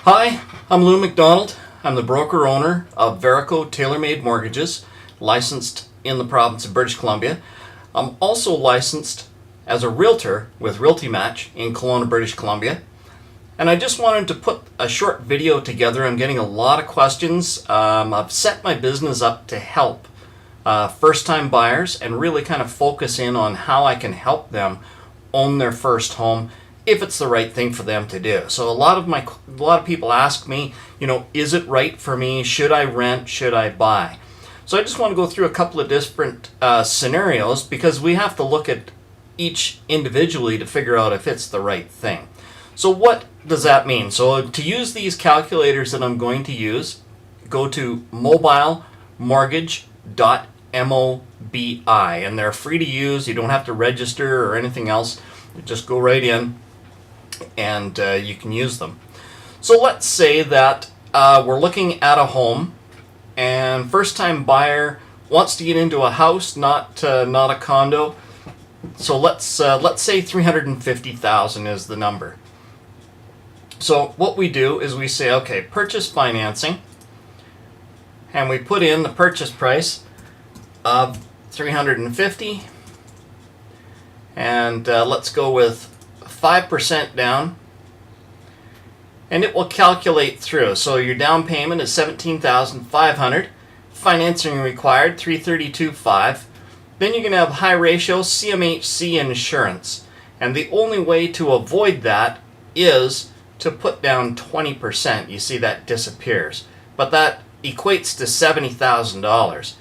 Hi, I'm Lou McDonald. I'm the broker owner of Verico Tailor-Made Mortgages, licensed in the province of British Columbia. I'm also licensed as a realtor with Realty Match in Kelowna, British Columbia. And I just wanted to put a short video together. I'm getting a lot of questions. I've set my business up to help first-time buyers and really kind of focus in on how I can help them own their first home if it's the right thing for them to do. So a lot of people ask me, is it right for me? Should I rent? Should I buy? So I just want to go through a couple of different scenarios because we have to look at each individually to figure out if it's the right thing. So what does that mean? So to use these calculators that I'm going to use, go to mobilemortgage.mobi, and they're free to use. You don't have to register or anything else. You just go right in and you can use them. So let's say that we're looking at a home and first-time buyer wants to get into a house, not a condo. So let's say $350,000 is the number. So what we do is we say, okay, purchase financing, and we put in the purchase price of $350,000, and let's go with 5% down, and it will calculate through. So your down payment is $17,500, financing required $332,500. Then you're going to have high ratio CMHC insurance, and the only way to avoid that is to put down 20%. You see that disappears, but that equates to $70,000.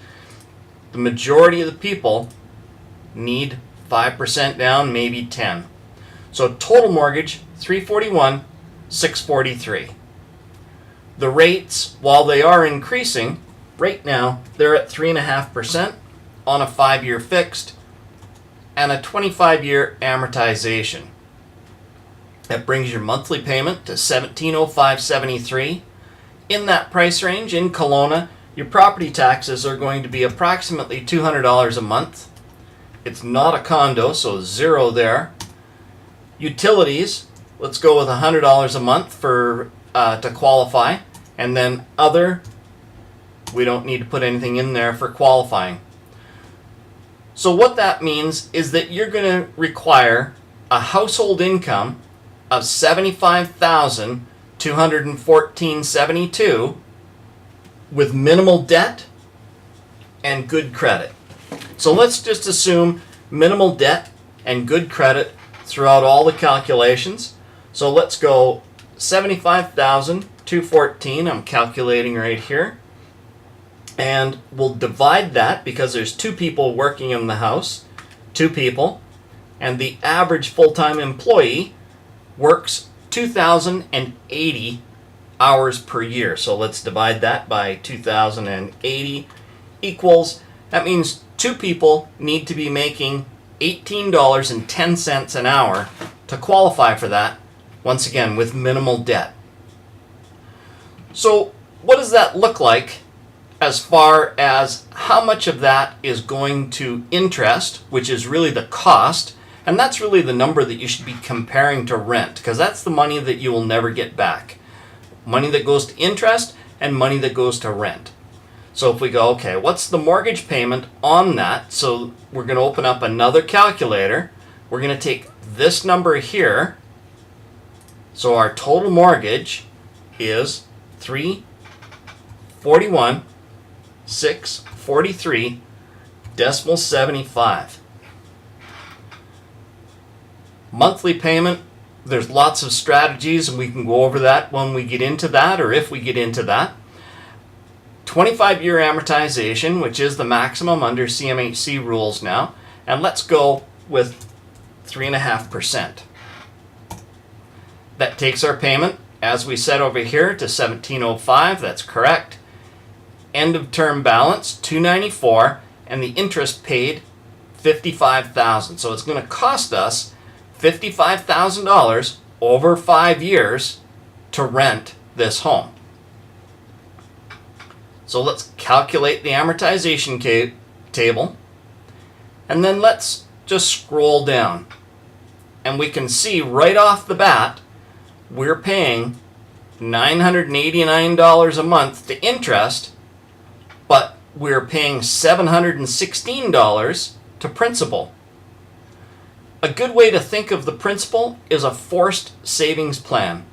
The majority of the people need 5% down, maybe 10. So total mortgage $341,643. The rates, while they are increasing, right now they're at 3.5% on a 5-year fixed and a 25-year amortization. That brings your monthly payment to $1,705.73. In that price range in Kelowna, your property taxes are going to be approximately $200 a month. It's not a condo, so zero there. Utilities, let's go with $100 a month for to qualify, and then other, we don't need to put anything in there for qualifying. So what that means is that you're going to require a household income of $75,214.72 with minimal debt and good credit. So let's just assume minimal debt and good credit throughout all the calculations. So let's go $75,214. I'm calculating right here. And we'll divide that because there's 2 people working in the house, 2 people, and the average full-time employee works 2,080 hours per year. So let's divide that by 2,080 equals, that means 2 people need to be making $18.10 an hour to qualify for that, once again with minimal debt. So what does that look like as far as how much of that is going to interest, which is really the cost, and that's really the number that you should be comparing to rent, because that's the money that you will never get back. Money that goes to interest and money that goes to rent. So if we go, okay, what's the mortgage payment on that? So we're going to open up another calculator. We're going to take this number here. So our total mortgage is $341,643.75. Monthly payment, there's lots of strategies, and we can go over that when we get into that, or if we get into that. 25-year amortization, which is the maximum under CMHC rules now, and let's go with 3.5%. That takes our payment, as we said over here, to $1,705. That's correct. End of term balance $294, and the interest paid $55,000. So it's going to cost us $55,000 over 5 years to rent this home. So let's calculate the amortization table, and then let's just scroll down. And we can see right off the bat, we're paying $989 a month to interest, but we're paying $716 to principal. A good way to think of the principal is a forced savings plan.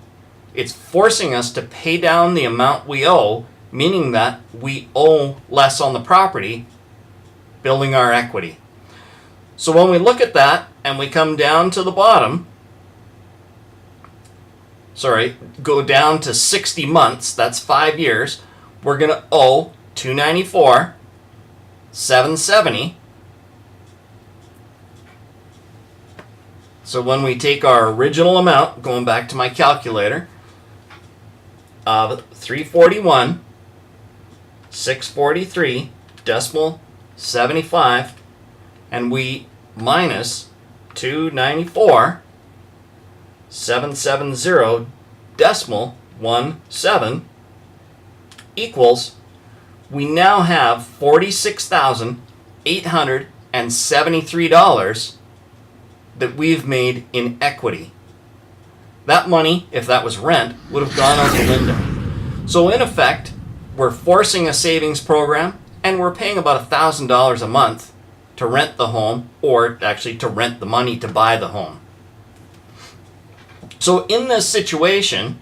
It's forcing us to pay down the amount we owe, meaning that we owe less on the property, building our equity. So when we look at that and we come down to the bottom, go down to 60 months, that's 5 years, we're going to owe $294, $770. So when we take our original amount, going back to my calculator, of $341, $643, decimal 75, and we minus $294, $770, decimal 17, equals, we now have $46,873 that we've made in equity. That money, if that was rent, would have gone out the window. So in effect, we're forcing a savings program, and we're paying about $1,000 a month to rent the home, or actually to rent the money to buy the home. So in this situation,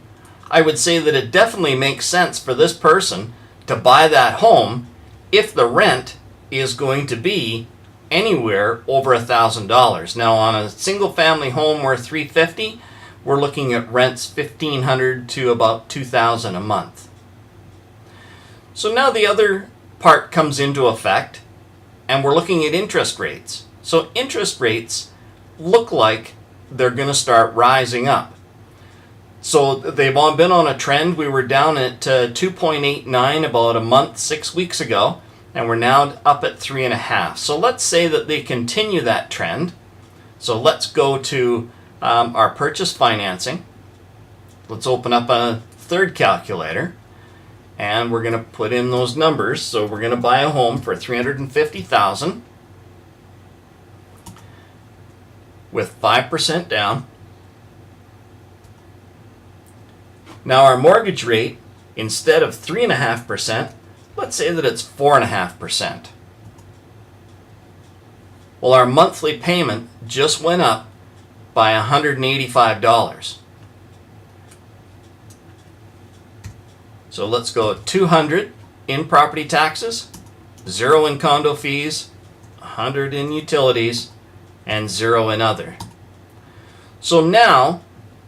I would say that it definitely makes sense for this person to buy that home if the rent is going to be anywhere over $1,000. Now on a single family home worth $350, we're looking at rents $1,500 to about $2,000 a month. So now the other part comes into effect, and we're looking at interest rates. So interest rates look like they're going to start rising up. So they've all been on a trend. We were down at 2.89 about a month, 6 weeks ago, and we're now up at 3.5. So let's say that they continue that trend. So let's go to our purchase financing. Let's open up a third calculator, and we're going to put in those numbers. So we're going to buy a home for $350,000 with 5% down. Now our mortgage rate, instead of 3.5%, let's say that it's 4.5%. Well, our monthly payment just went up by $185. So let's go 200 in property taxes, 0 in condo fees, 100 in utilities, and 0 in other. So now,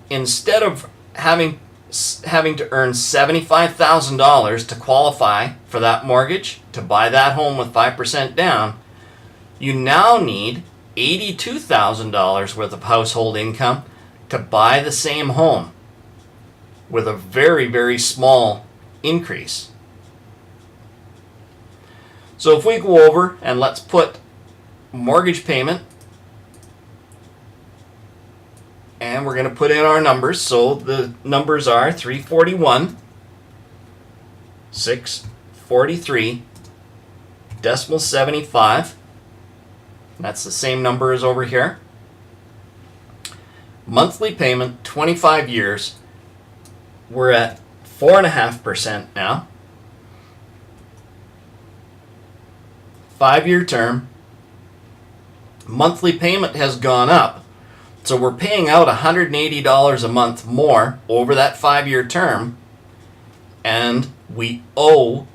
instead of having to earn $75,000 to qualify for that mortgage, to buy that home with 5% down, you now need $82,000 worth of household income to buy the same home with a very, very small increase. So if we go over and let's put mortgage payment, and we're going to put in our numbers. So the numbers are 341, 643, decimal 75. That's the same number as over here. Monthly payment, 25 years. We're at 4.5% now. 5-year term. Monthly payment has gone up. So we're paying out $180 a month more over that 5-year term, and we owe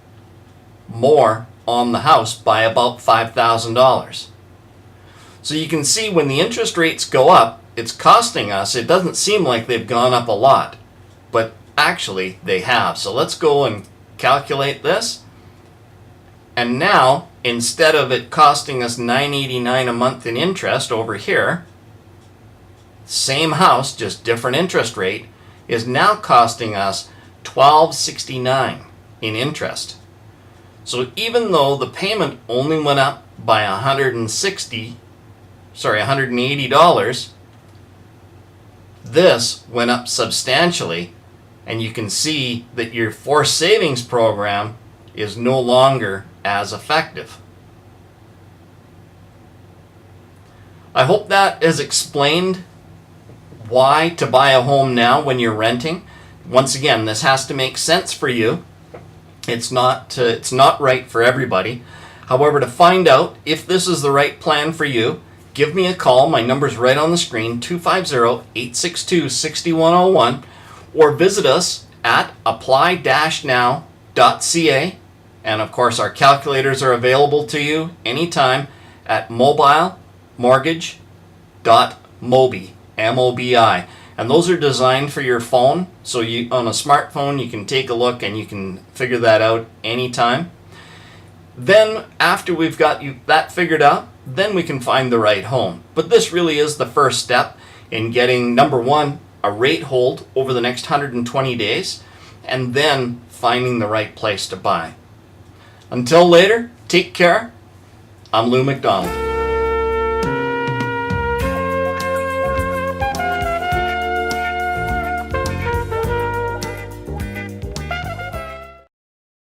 more on the house by about $5,000. So you can see when the interest rates go up, it's costing us, it doesn't seem like they've gone up a lot, but actually they have. So let's go and calculate this. And now, instead of it costing us $989 a month in interest over here, same house, just different interest rate, is now costing us $1,269 in interest. So even though the payment only went up by $180, this went up substantially, and you can see that your forced savings program is no longer as effective. I hope that has explained why to buy a home now when you're renting. Once again, this has to make sense for you. It's not right for everybody. However, to find out if this is the right plan for you, give me a call. My number's right on the screen, 250-862-6101, or visit us at apply-now.ca. And of course, our calculators are available to you anytime at mobilemortgage.mobi, M-O-B-I. And those are designed for your phone, so you on a smartphone you can take a look and you can figure that out anytime. Then after we've got that figured out, then we can find the right home. But this really is the first step in getting, number one, a rate hold over the next 120 days, and then finding the right place to buy. Until later, take care. I'm Lou McDonald.